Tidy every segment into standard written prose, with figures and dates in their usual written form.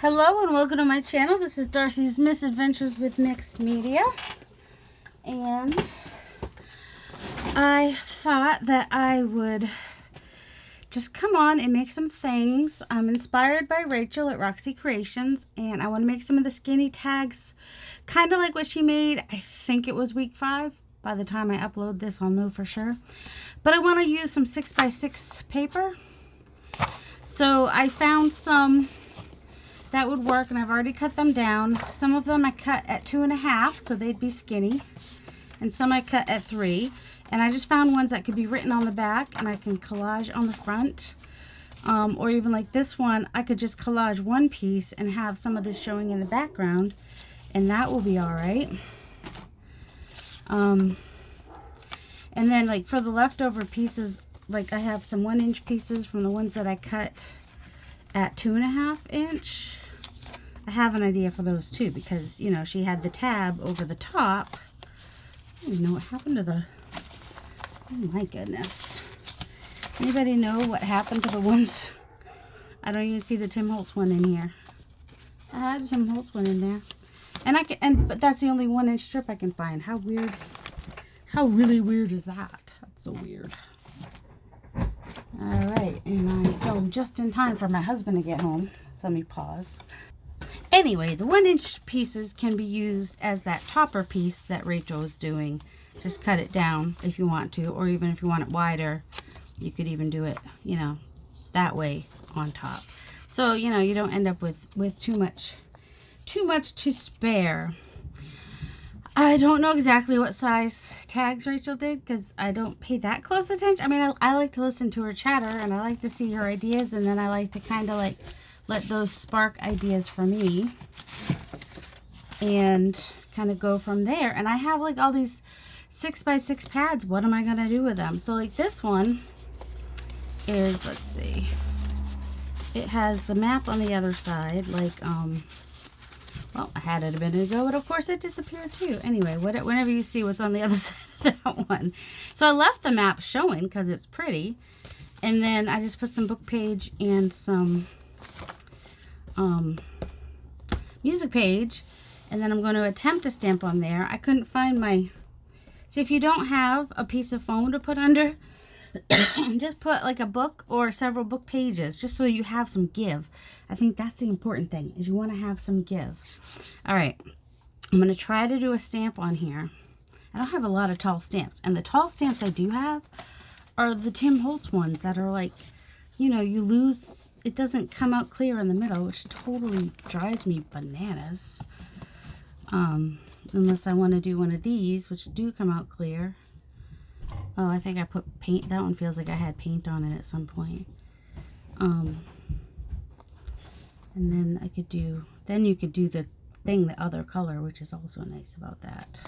Hello and welcome to my channel. This is Darcy's Misadventures with Mixed Media. And I thought that I would just come on and make some things. I'm inspired by Rachel at Roxy Creations, and I want to make some of the skinny tags kind of like what she made. I think it was week 5. By the time I upload this, I'll know for sure. But I want to use some 6x6 paper. So I found some that would work, and I've already cut them down. Some of them I cut at 2.5, so they'd be skinny, and some I cut at 3. And I just found ones that could be written on the back, and I can collage on the front. Or even like this one, I could just collage one piece and have some of this showing in the background, and that will be all right. And then like for the leftover pieces, like I have some 1-inch pieces from the ones that I cut at 2.5 inch. I have an idea for those too, because you know she had the tab over the top. I don't even know what happened to the, oh my goodness. Anybody know what happened to the ones? I don't even see the Tim Holtz one in here. I had a Tim Holtz one in there. And but that's the only 1-inch strip I can find. How weird. How really weird is that? That's so weird. Alright, and I filmed just in time for my husband to get home. So let me pause. Anyway, the 1-inch pieces can be used as that topper piece that Rachel was doing. Just cut it down if you want to, or even if you want it wider, you could even do it, you know, that way on top. So, you know, you don't end up with too much to spare. I don't know exactly what size tags Rachel did, because I don't pay that close attention. I mean, I like to listen to her chatter, and I like to see her ideas, and then I like to kind of like let those spark ideas for me and kind of go from there. And I have like all these 6x6 pads. What am I going to do with them? So like this one is, let's see, it has the map on the other side, like, well, I had it a minute ago, but of course it disappeared too. Anyway, whenever you see what's on the other side of that one. So I left the map showing because it's pretty. And then I just put some book page and some music page. And then I'm going to attempt to stamp on there. I couldn't find my... See, if you don't have a piece of foam to put under, just put like a book or several book pages, just so you have some give. I think that's the important thing, is you want to have some give. All right, I'm going to try to do a stamp on here. I don't have a lot of tall stamps, and the tall stamps I do have are the Tim Holtz ones that are like, you know, you lose, it doesn't come out clear in the middle, which totally drives me bananas. Unless I want to do one of these, which do come out clear. Oh, I think I put paint. That one feels like I had paint on it at some point. And then I could do, then you could do the thing the other color, which is also nice about that.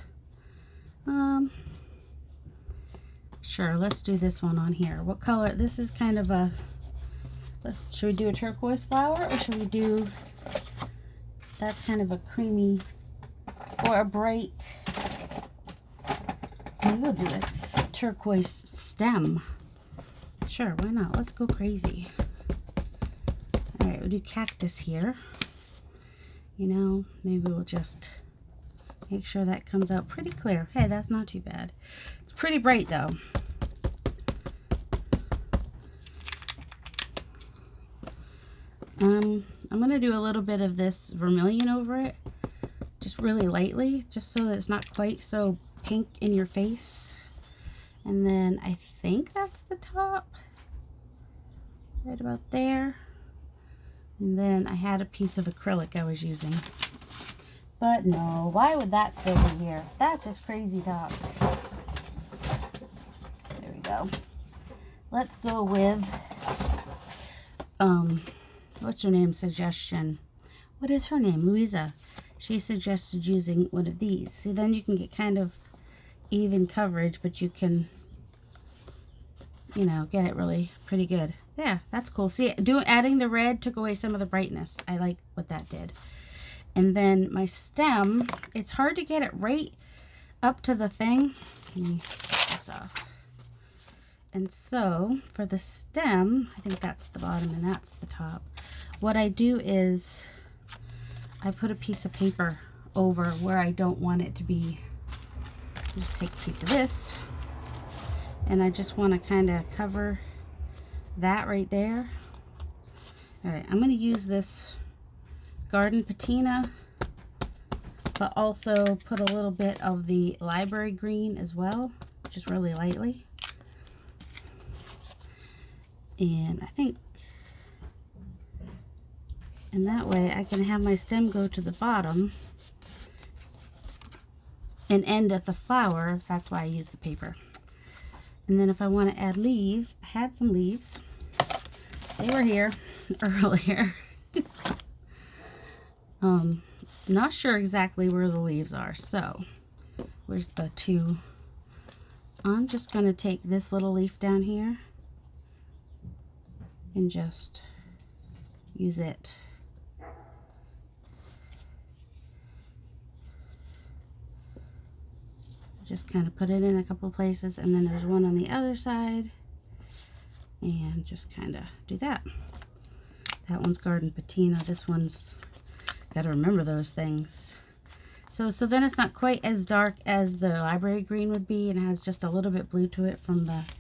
Sure, let's do this one on here. What color? This is kind of a, should we do a turquoise flower, or should we do, that's kind of a creamy, or a bright, maybe we'll do it. Turquoise stem. Sure, why not? Let's go crazy. All right, we'll do cactus here. You know, maybe we'll just make sure that comes out pretty clear. Hey, that's not too bad. It's pretty bright though. I'm gonna do a little bit of this vermilion over it, just really lightly, just so that it's not quite so pink in your face. And then I think that's the top, right about there. And then I had a piece of acrylic I was using. But no, why would that still be here? That's just crazy talk. There we go. Let's go with, what's her name suggestion? What is her name? Louisa. She suggested using one of these. See, then you can get kind of even coverage, but you can, you know, get it really pretty good. Yeah, that's cool. See, adding the red took away some of the brightness. I like what that did. And then my stem, it's hard to get it right up to the thing. Let me take this off. And so for the stem, I think that's the bottom and that's the top. What I do is I put a piece of paper over where I don't want it to be. Just take a piece of this, and I just want to kind of cover that right there. All right, I'm going to use this garden patina, but also put a little bit of the library green as well, just really lightly. And I think, and that way I can have my stem go to the bottom and end at the flower. That's why I use the paper. And then if I want to add leaves, I had some leaves. They were here earlier. Not sure exactly where the leaves are. So, where's the two? I'm just going to take this little leaf down here and just use it. Just kind of put it in a couple places, and then there's one on the other side, and just kind of do that. That one's garden patina. This one's, gotta remember those things. So then it's not quite as dark as the library green would be, and it has just a little bit blue to it from the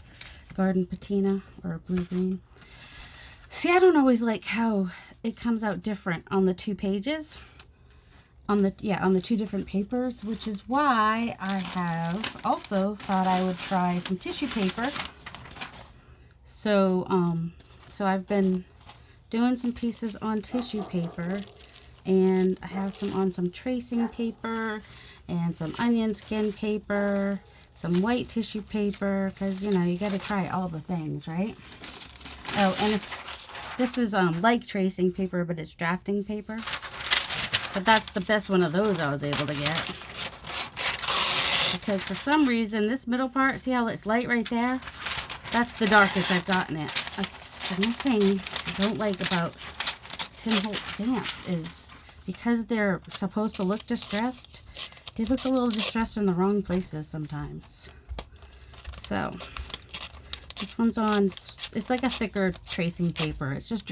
garden patina, or blue green. See, I don't always like how it comes out different on the two pages. On the two different papers, which is why I have also thought I would try some tissue paper. So I've been doing some pieces on tissue paper, and I have some on some tracing paper and some onion skin paper, some white tissue paper, because you know you got to try all the things, right? Oh, and if this is like tracing paper, but it's drafting paper. But that's the best one of those I was able to get. Because for some reason, this middle part, see how it's light right there? That's the darkest I've gotten it. That's the one thing I don't like about Tim Holtz stamps is because they're supposed to look distressed, they look a little distressed in the wrong places sometimes. So, this one's on, it's like a thicker tracing paper. It's just,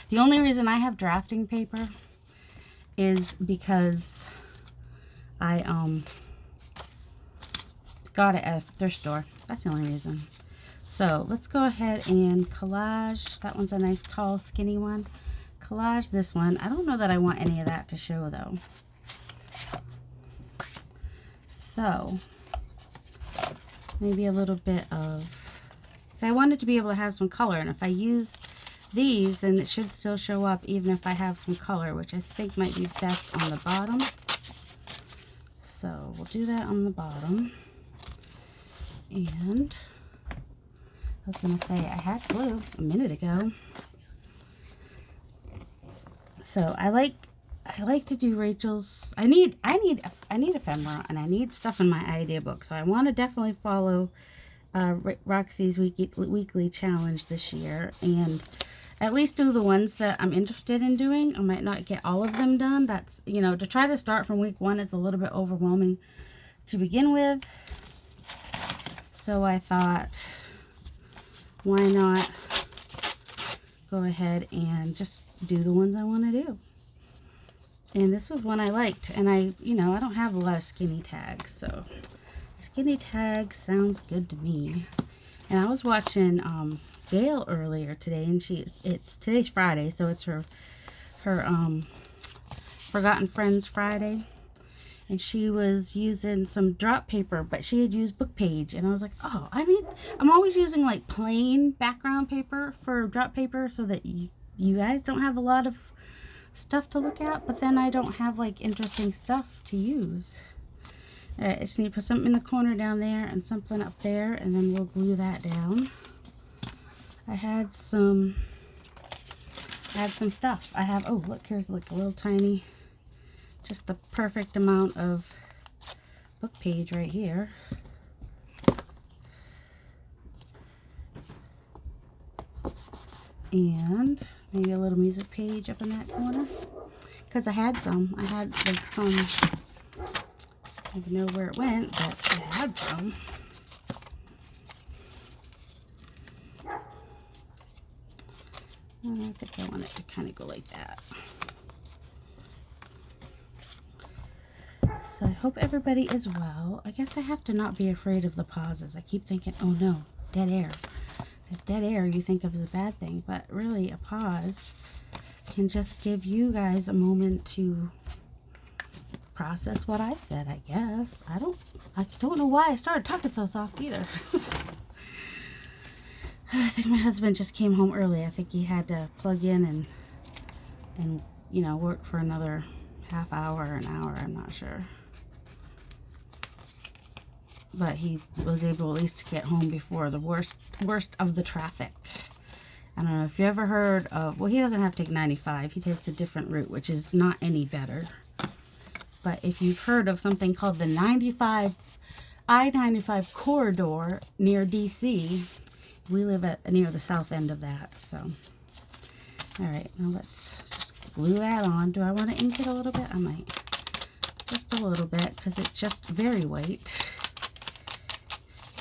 the only reason I have drafting paper is because I got it at a thrift store. That's the only reason. So let's go ahead and collage. That one's a nice tall skinny one. Collage this one. I don't know that I want any of that to show though. So maybe a little bit of, so I wanted to be able to have some color, and if I use these, and it should still show up even if I have some color, which I think might be best on the bottom. So we'll do that on the bottom. And I was going to say I had glue a minute ago. So I like to do Rachel's, I need ephemera, and I need stuff in my idea book. So I want to definitely follow Roxy's weekly challenge this year, and at least do the ones that I'm interested in doing. I might not get all of them done. That's, you know, to try to start from week 1 is a little bit overwhelming to begin with. So I thought, why not go ahead and just do the ones I want to do. And this was one I liked, and I don't have a lot of skinny tags, so skinny tags sounds good to me. And I was watching Gail earlier today, and today's Friday, so it's her Forgotten Friends Friday, and she was using some drop paper, but she had used book page, and I was like, oh, I'm always using like plain background paper for drop paper so that you guys don't have a lot of stuff to look at, but then I don't have like interesting stuff to use. All right, I just need to put something in the corner down there and something up there, and then we'll glue that down. I had some stuff. Oh, look, here's like a little tiny, just the perfect amount of book page right here. And maybe a little music page up in that corner. Because I had like some, I don't know where it went, but I had some. I think I want it to kind of go like that. So I hope everybody is well. I guess I have to not be afraid of the pauses. I keep thinking, oh no, dead air. Because dead air you think of as a bad thing, but really a pause can just give you guys a moment to process what I said, I guess. I don't know why I started talking so soft either. I think my husband just came home early. I think he had to plug in and you know, work for another half hour, an hour, I'm not sure. But he was able at least to get home before the worst of the traffic. I don't know if you ever heard of, well, he doesn't have to take 95. He takes a different route, which is not any better. But if you've heard of something called the I-95 corridor near DC, we live near the south end of that. So, all right, now let's just glue that on. Do I want to ink it a little bit? I might. Just a little bit, because it's just very white.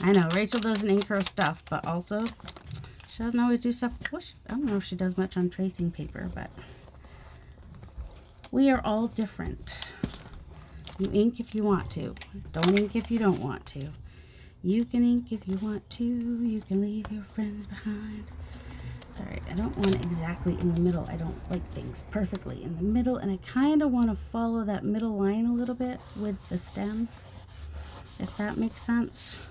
I know, Rachel doesn't ink her stuff, but also she doesn't always do stuff. Well, I don't know if she does much on tracing paper, but we are all different. You ink if you want to. Don't ink if you don't want to. You can ink if you want to. You can leave your friends behind. Alright, I don't want it exactly in the middle. I don't like things perfectly in the middle, and I kind of want to follow that middle line a little bit with the stem, if that makes sense.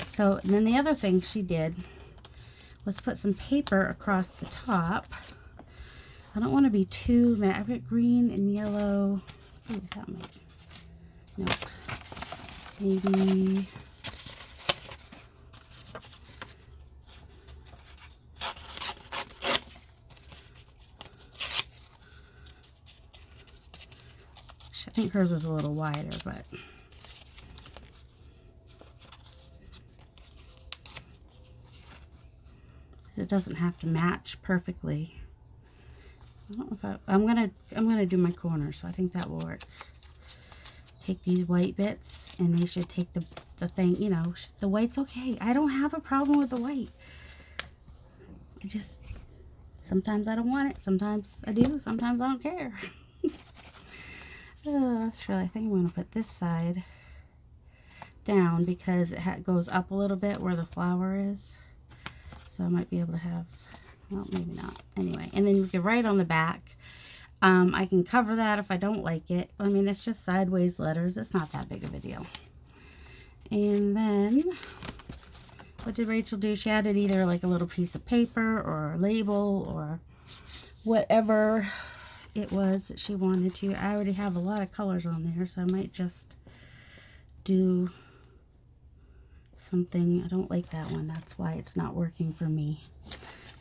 So, and then the other thing she did was put some paper across the top. I don't want to be too matte. I've got green and yellow. Ooh, that might. Nope. Maybe. I think hers was a little wider, but. It doesn't have to match perfectly. I don't know if I'm gonna do my corner, so I think that will work. Take these white bits, and they should take the thing. You know, the white's okay. I don't have a problem with the white. I just sometimes I don't want it. Sometimes I do. Sometimes I don't care. That's really. I think I'm gonna put this side down because it goes up a little bit where the flower is. So I might be able to have, well, maybe not. Anyway, and then you can write on the back. I can cover that if I don't like it. I mean, it's just sideways letters. It's not that big of a deal. And then, what did Rachel do? She added either like a little piece of paper or a label or whatever it was that she wanted to. I already have a lot of colors on there, so I might just do something. I don't like that one. That's why it's not working for me,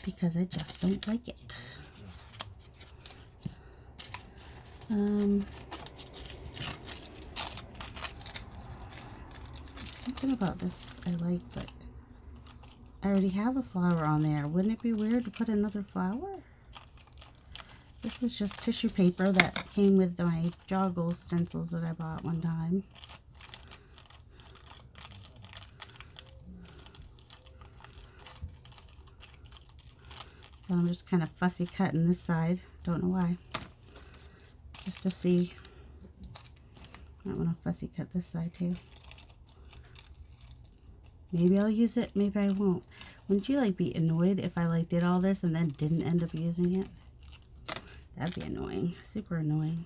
because I just don't like it. Something about this I like, but I already have a flower on there. Wouldn't it be weird to put another flower? This is just tissue paper that came with my joggle stencils that I bought one time. So I'm just kind of fussy cutting this side. Don't know why. Just to see. I might want to fussy cut this side too. Maybe I'll use it. Maybe I won't. Wouldn't you like be annoyed if I like did all this and then didn't end up using it? That'd be annoying. Super annoying.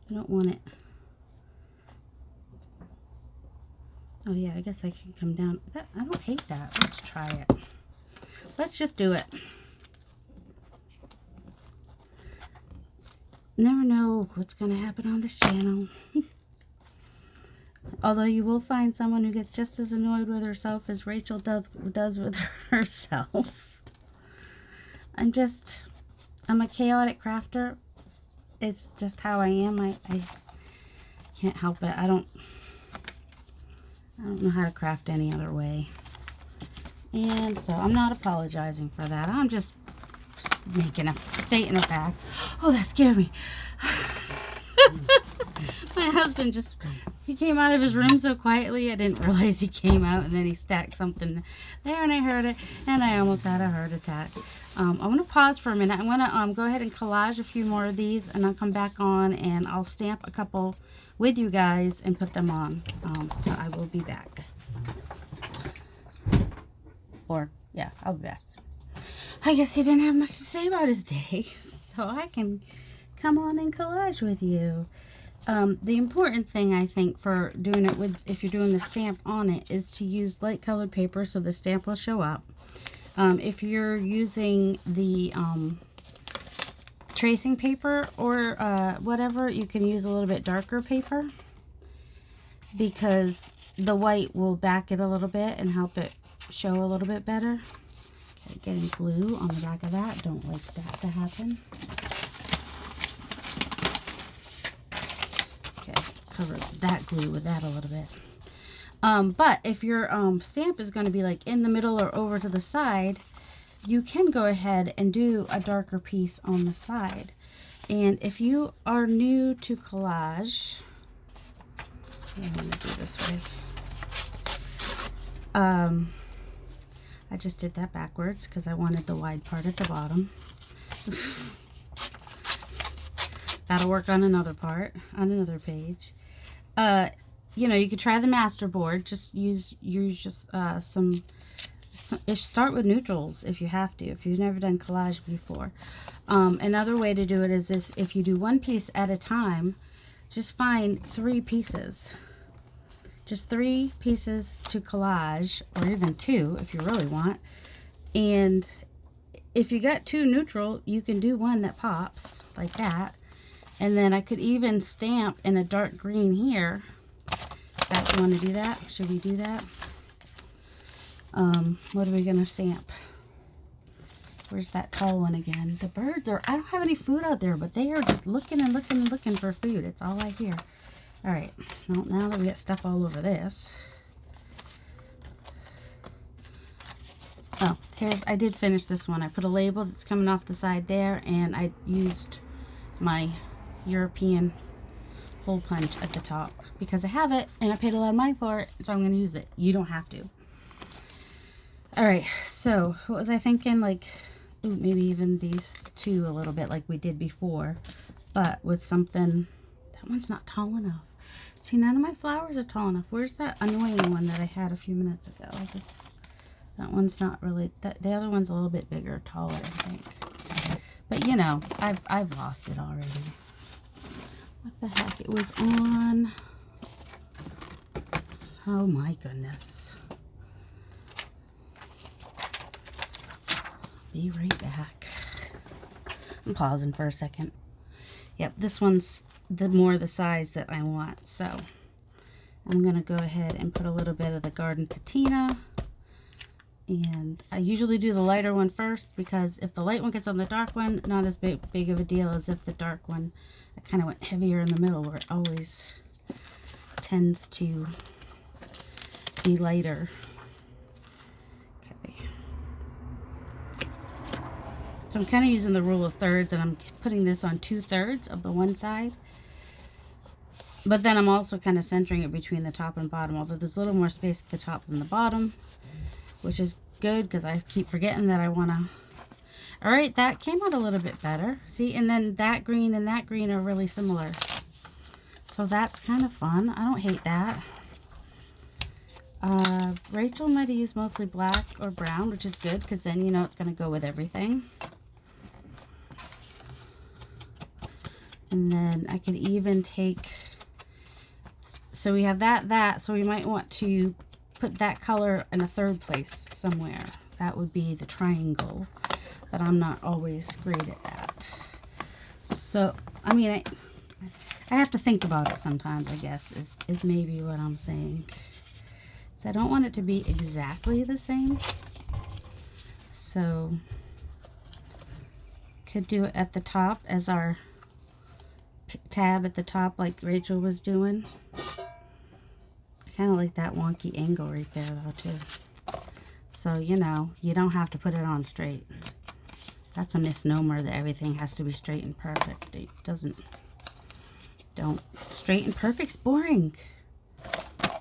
I don't want it. Oh yeah, I guess I can come down. I don't hate that. Let's try it. Let's just do it. Never know what's going to happen on this channel. Although you will find someone who gets just as annoyed with herself as Rachel does with herself. I'm a chaotic crafter. It's just how I am. I can't help it. I don't know how to craft any other way. And so I'm not apologizing for that. I'm just stating a fact. Oh, that scared me. My husband just, he came out of his room so quietly, I didn't realize he came out, and then he stacked something there, and I heard it, and I almost had a heart attack. I'm going to pause for a minute. I'm going to go ahead and collage a few more of these, and I'll come back on, and I'll stamp a couple with you guys and put them on. I will be back. Or, yeah, I'll be back. I guess he didn't have much to say about his day, so I can come on and collage with you. The important thing, I think, for doing it with, if you're doing the stamp on it, is to use light colored paper so the stamp will show up. If you're using the tracing paper or whatever, you can use a little bit darker paper, because the white will back it a little bit and help it show a little bit better. Okay, getting glue on the back of that. Don't like that to happen. Cover that glue with that a little bit. But if your stamp is going to be like in the middle or over to the side, you can go ahead and do a darker piece on the side. And if you are new to collage, I'm going to do this way. I just did that backwards because I wanted the wide part at the bottom. That'll work on another part, on another page. You know, you could try the masterboard. Just use some. Start with neutrals if you have to. If you've never done collage before. Another way to do it is this: if you do one piece at a time, just find 3 pieces. Just 3 pieces to collage, or even 2 if you really want. And if you got 2 neutral, you can do one that pops like that. And then I could even stamp in a dark green here. If you want to do that, should we do that? What are we going to stamp? Where's that tall one again? The birds are, I don't have any food out there, but they are just looking and looking and looking for food. It's all I hear. All right, well, now that we got stuff all over this. Oh, I did finish this one. I put a label that's coming off the side there, and I used my European hole punch at the top because I have it and I paid a lot of money for it, so I'm going to use it. You don't have to. All right, so what was I thinking? Like, ooh, maybe even these 2 a little bit like we did before, but with something. That one's not tall enough. See, none of my flowers are tall enough. Where's that annoying one that I had a few minutes ago? That one's not really, the other one's a little bit bigger, taller, I think. But you know, I've lost it already. What the heck? It was on. Oh my goodness. Be right back. I'm pausing for a second. Yep, this one's more the size that I want. So I'm going to go ahead and put a little bit of the Garden Patina. And I usually do the lighter one first, because if the light one gets on the dark one, not as big of a deal as if the dark one, I kind of went heavier in the middle, where it always tends to be lighter. Okay. So I'm kind of using the rule of thirds, and I'm putting this on 2/3 of the one side. But then I'm also kind of centering it between the top and bottom, although there's a little more space at the top than the bottom, which is good because I keep forgetting that I want to. All right, that came out a little bit better. See, and then that green and that green are really similar. So that's kind of fun. I don't hate that. Rachel might have used mostly black or brown, which is good because then you know it's going to go with everything. And then I could even take, so we have that, so we might want to put that color in a 3rd place somewhere. That would be the triangle, but I'm not always great at that. So, I mean, I have to think about it sometimes, I guess, is maybe what I'm saying. So I don't want it to be exactly the same. So, could do it at the top as our tab at the top like Rachel was doing. I kind of like that wonky angle right there though too. So, you know, you don't have to put it on straight. That's a misnomer that everything has to be straight and perfect. It doesn't. Don't straight and perfect's boring.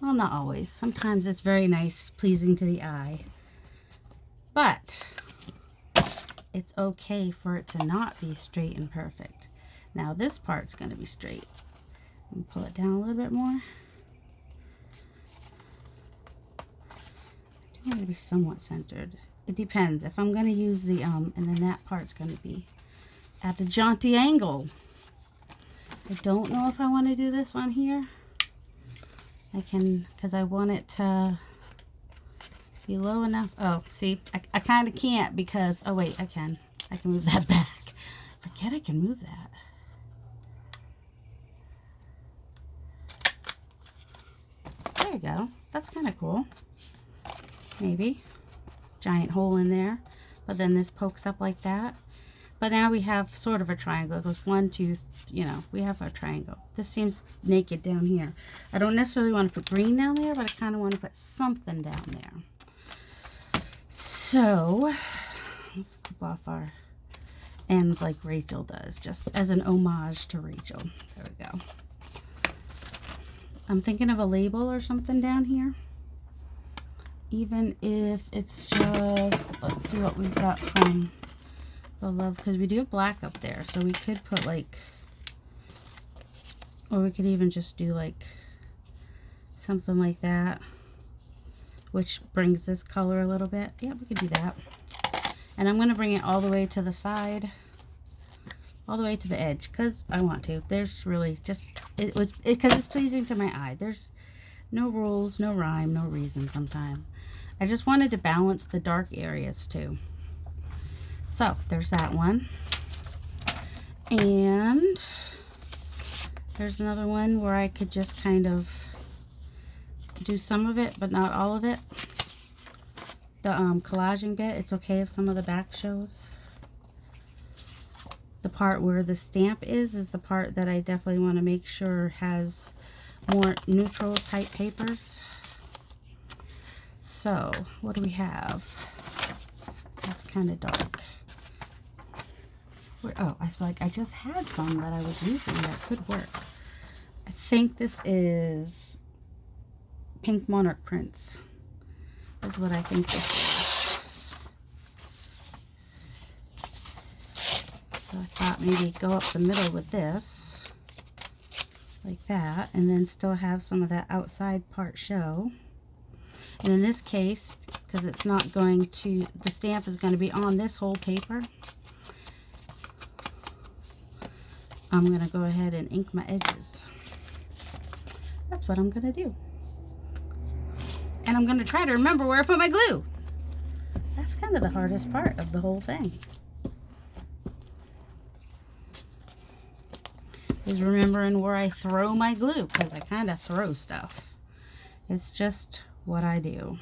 Well, not always. Sometimes it's very nice, pleasing to the eye. But it's okay for it to not be straight and perfect. Now this part's going to be straight. And pull it down a little bit more. I want it to be somewhat centered. It depends. If I'm going to use the and then that part's going to be at a jaunty angle. I don't know if I want to do this on here. I can, because I want it to be low enough. Oh, see, I kind of can't because, oh wait, I can move that back. Forget I can move that. There you go. That's kind of cool. Maybe. Giant hole in there. But then this pokes up like that. But now we have sort of a triangle. It goes 1, 2, you know, we have our triangle. This seems naked down here. I don't necessarily want to put green down there, but I kind of want to put something down there. So, let's clip off our ends like Rachel does, just as an homage to Rachel. There we go. I'm thinking of a label or something down here. Even if it's just, let's see what we've got from the love, because we do have black up there, so we could put like, or we could even just do like something like that, which brings this color a little bit. Yeah, we could do that. And I'm going to bring it all the way to the side, all the way to the edge, because I want to. There's really just, because it's pleasing to my eye. There's no rules, no rhyme, no reason sometimes. I just wanted to balance the dark areas too. So there's that one. And there's another one where I could just kind of do some of it, but not all of it. The collaging bit, it's okay if some of the back shows. The part where the stamp is the part that I definitely want to make sure has more neutral type papers. So what do we have? That's kind of dark. Oh, I feel like I just had some that I was using that could work. I think this is Pink Monarch Prints. Is what I think this is. So I thought maybe go up the middle with this, like that, and then still have some of that outside part show. And in this case, because it's not going to, the stamp is going to be on this whole paper, I'm going to go ahead and ink my edges. That's what I'm going to do. And I'm going to try to remember where I put my glue. That's kind of the hardest part of the whole thing. Is remembering where I throw my glue, because I kind of throw stuff. It's just what I do.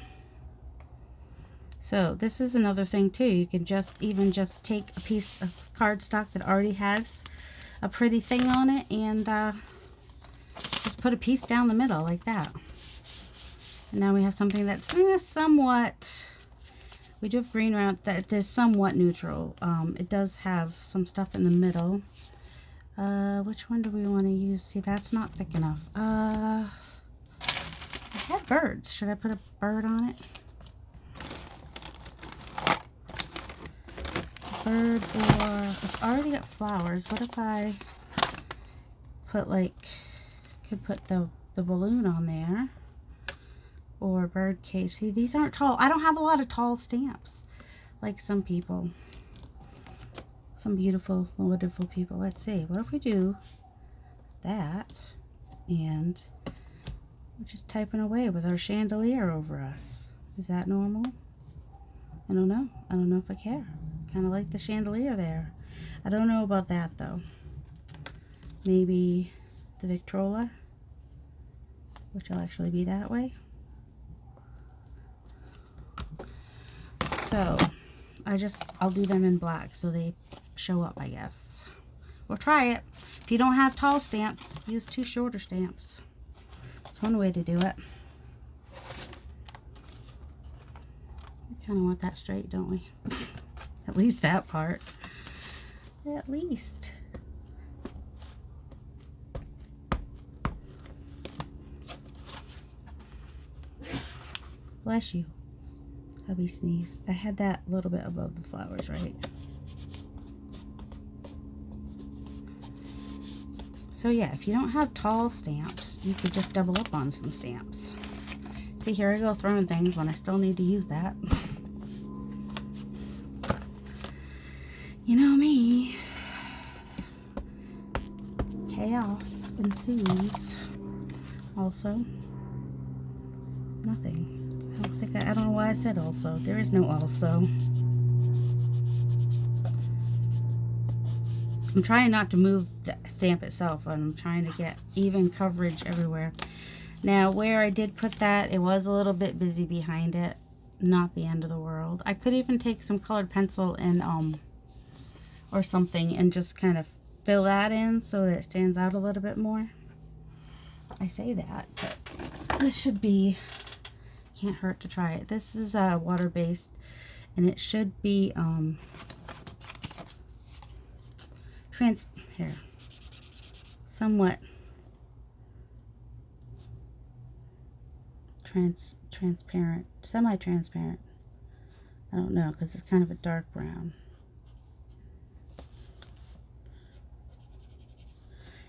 So this is another thing too. You can just take a piece of cardstock that already has a pretty thing on it and just put a piece down the middle like that. And now we have something that's somewhat, we do have green around that is somewhat neutral. It does have some stuff in the middle. Which one do we want to use? See, that's not thick enough. I had birds. Should I put a bird on it? Bird, or it's already got flowers. What if I put like, could put the balloon on there, or bird cage. See, these aren't tall. I don't have a lot of tall stamps like some people, some beautiful, wonderful people. Let's see, what if we do that, and we're just typing away with our chandelier over us. Is that normal? I don't know. I don't know if I care. Kind of like the chandelier there. I don't know about that though. Maybe the Victrola, which will actually be that way. So I'll do them in black so they show up, I guess. We'll try it. If you don't have tall stamps, use 2 shorter stamps. That's one way to do it. We kind of want that straight, don't we? At least that part. At least. Bless you. Hubby sneezed. I had that a little bit above the flowers, right? So yeah, if you don't have tall stamps, you could just double up on some stamps. See, here I go throwing things when I still need to use that. You know me. Chaos ensues. Also, nothing. I don't know why I said also. There is no also. I'm trying not to move the stamp itself. I'm trying to get even coverage everywhere. Now, where I did put that, it was a little bit busy behind it. Not the end of the world. I could even take some colored pencil and or something and just kind of fill that in so that it stands out a little bit more. I say that, but this should be, can't hurt to try it. This is water-based, and it should be somewhat transparent, semi-transparent. I don't know, because it's kind of a dark brown.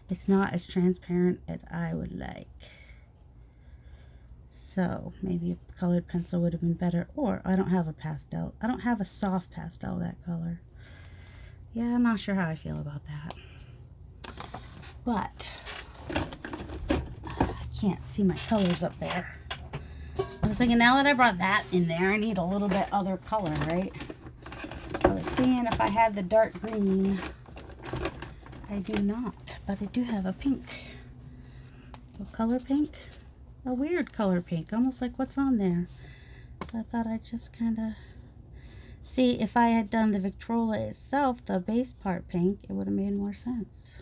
It's not as transparent as I would like. So maybe a colored pencil would have been better. Or I don't have a pastel. I don't have a soft pastel that color. Yeah, I'm not sure how I feel about that. But I can't see my colors up there. I was thinking, now that I brought that in there, I need a little bit other color, right? I was seeing if I had the dark green. I do not, but I do have a pink. A color pink? A weird color pink, almost like what's on there. So I thought I'd just kind of see if I had done the Victrola itself, the base part pink, it would have made more sense.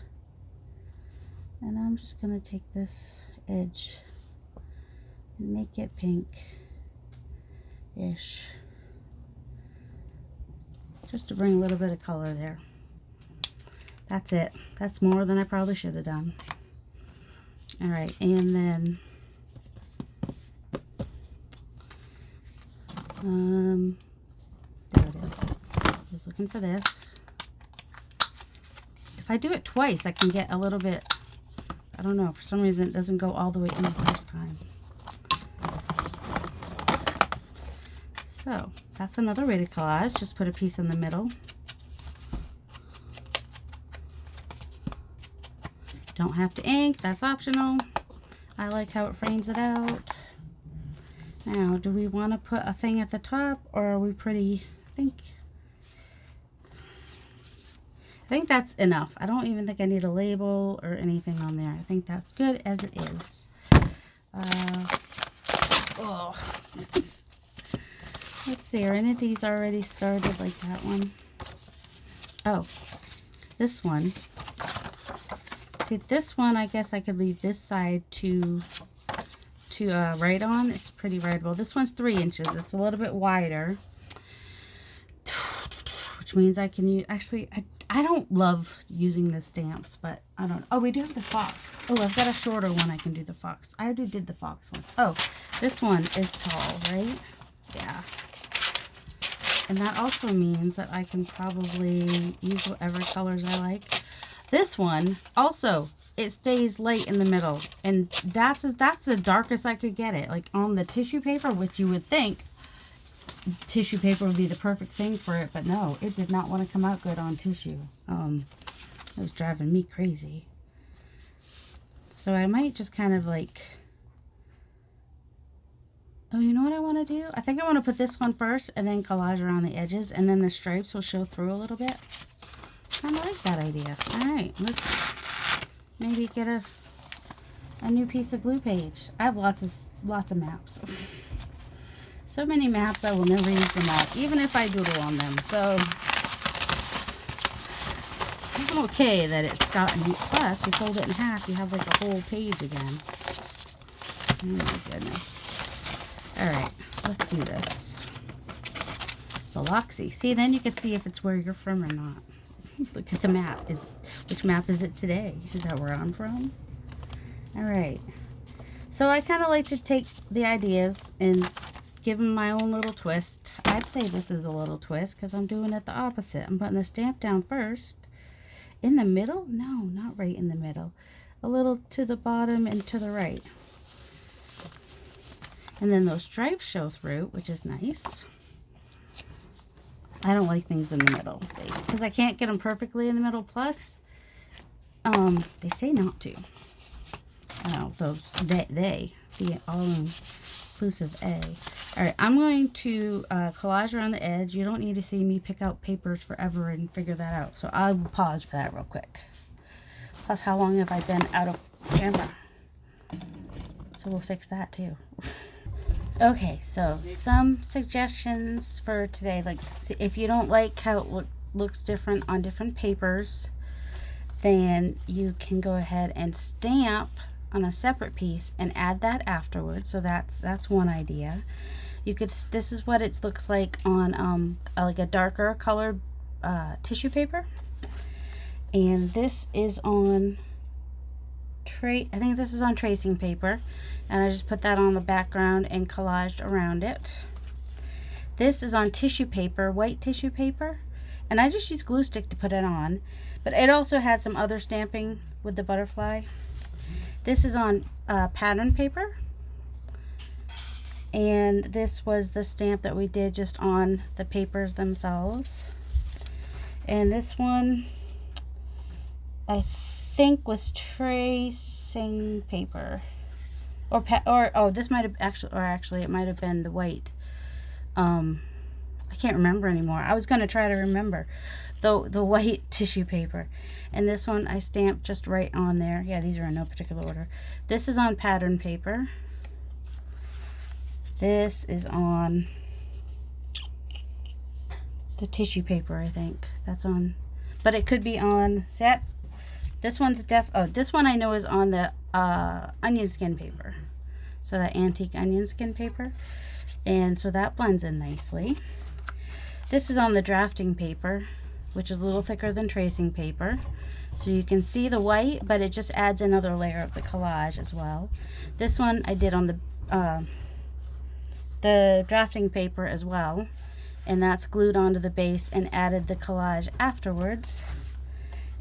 And I'm just going to take this edge and make it pink-ish. Just to bring a little bit of color there. That's it. That's more than I probably should have done. Alright, and then there it is. I was looking for this. If I do it twice, I can get a little bit, I don't know, for some reason it doesn't go all the way in the first time. So, that's another way to collage. Just put a piece in the middle. Don't have to ink, that's optional. I like how it frames it out. Now, do we want to put a thing at the top, or are we pretty, I think that's enough. I don't even think I need a label or anything on there. I think that's good as it is. Let's see, are any of these already started like that one? Oh, this one. See, this one, I guess I could leave this side to write on. It's pretty writable. This one's 3 inches. It's a little bit wider, which means I can use, actually, I don't love using the stamps, but I don't, oh, we do have the fox. Oh, I've got a shorter one I can do the fox. I already did the fox once. Oh, this one is tall, right? Yeah. And that also means that I can probably use whatever colors I like. This one, also, it stays light in the middle. And that's the darkest I could get it. Like on the tissue paper, which you would think tissue paper would be the perfect thing for it. But no, it did not want to come out good on tissue. It was driving me crazy. So I might just kind of like... Oh, you know what I want to do? I think I want to put this one first and then collage around the edges. And then the stripes will show through a little bit. I like that idea. Alright, let's maybe get a new piece of glue page. I have lots of maps. So many maps I will never use them all, even if I doodle on them. So I'm okay that it's gotten, plus you fold it in half, you have like a whole page again. Oh my goodness. Alright, let's do this. Biloxi. See, then you can see if it's where you're from or not. Look at the map. Which map is it today? Is that where I'm from? Alright. So I kind of like to take the ideas and giving my own little twist. I'd say this is a little twist because I'm doing it the opposite. I'm putting the stamp down first. In the middle? No, not right in the middle. A little to the bottom and to the right. And then those stripes show through, which is nice. I don't like things in the middle because I can't get them perfectly in the middle. Plus, they say not to. The all-inclusive A. All right, I'm going to collage around the edge. You don't need to see me pick out papers forever and figure that out. So I will pause for that real quick. Plus, how long have I been out of camera? So we'll fix that too. Okay, so some suggestions for today. Like, if you don't like how it looks different on different papers, then you can go ahead and stamp on a separate piece and add that afterwards. So that's one idea. You could, this is what it looks like on like a darker colored tissue paper, and this is on I think this is on tracing paper, and I just put that on the background and collaged around it. This is on tissue paper, white tissue paper, and I just used glue stick to put it on, but it also had some other stamping with the butterfly. This is on pattern paper, and this was the stamp that we did just on the papers themselves. And this one I think was tracing paper, or this might have actually it might have been the white. I can't remember anymore. I was going to try to remember the white tissue paper. And this one I stamped just right on there. Yeah, these are in no particular order. This is on pattern paper. This is on the tissue paper, I think. That's on, but it could be on set. This one's this one I know is on the onion skin paper. So that antique onion skin paper. And so that blends in nicely. This is on the drafting paper, which is a little thicker than tracing paper. So you can see the white, but it just adds another layer of the collage as well. This one I did on the drafting paper as well, and that's glued onto the base and added the collage afterwards.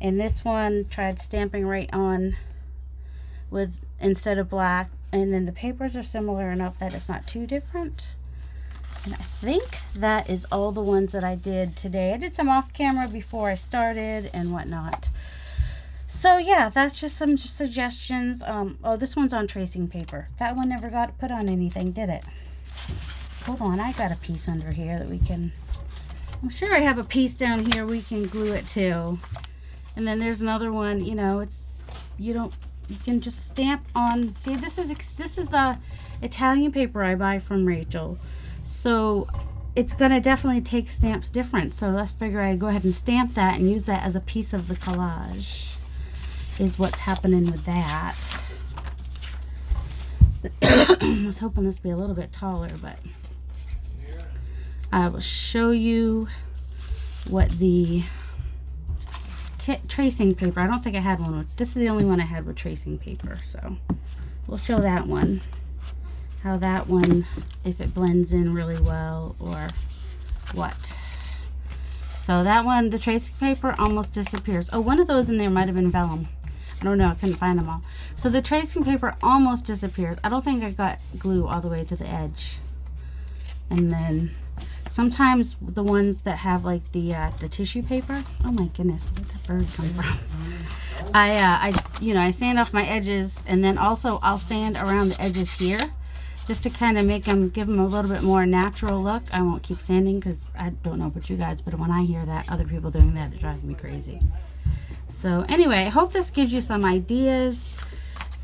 And this one tried stamping right on with instead of black, and then the papers are similar enough that it's not too different. And I think that is all the ones that I did today. I did some off camera before I started and whatnot. So yeah, that's just some suggestions. Oh, this one's on tracing paper. That one never got put on anything, did it? Hold on, I got a piece under here that we can, I'm sure I have a piece down here we can glue it to. And then there's another one, you know, you can just stamp on. See, this is the Italian paper I buy from Rachel. So it's going to definitely take stamps different. So let's figure I'd go ahead and stamp that and use that as a piece of the collage, is what's happening with that. I was hoping this would be a little bit taller, but I will show you what the tracing paper. I don't think I had one with, this is the only one I had with tracing paper, so we'll show that one, how that one, if it blends in really well or what. So that one, the tracing paper almost disappears. Oh, one of those in there might have been vellum. I don't know, I couldn't find them all. So the tracing paper almost disappeared. I don't think I got glue all the way to the edge. And then sometimes the ones that have like the tissue paper, oh my goodness, where'd that bird come from? I sand off my edges, and then also I'll sand around the edges here just to kind of give them a little bit more natural look. I won't keep sanding because I don't know about you guys, but when I hear that other people doing that, it drives me crazy. So anyway, I hope this gives you some ideas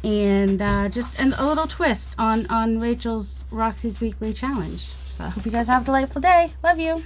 and just a little twist on Rachel's Roxy's Weekly Challenge. So I hope you guys have a delightful day. Love you.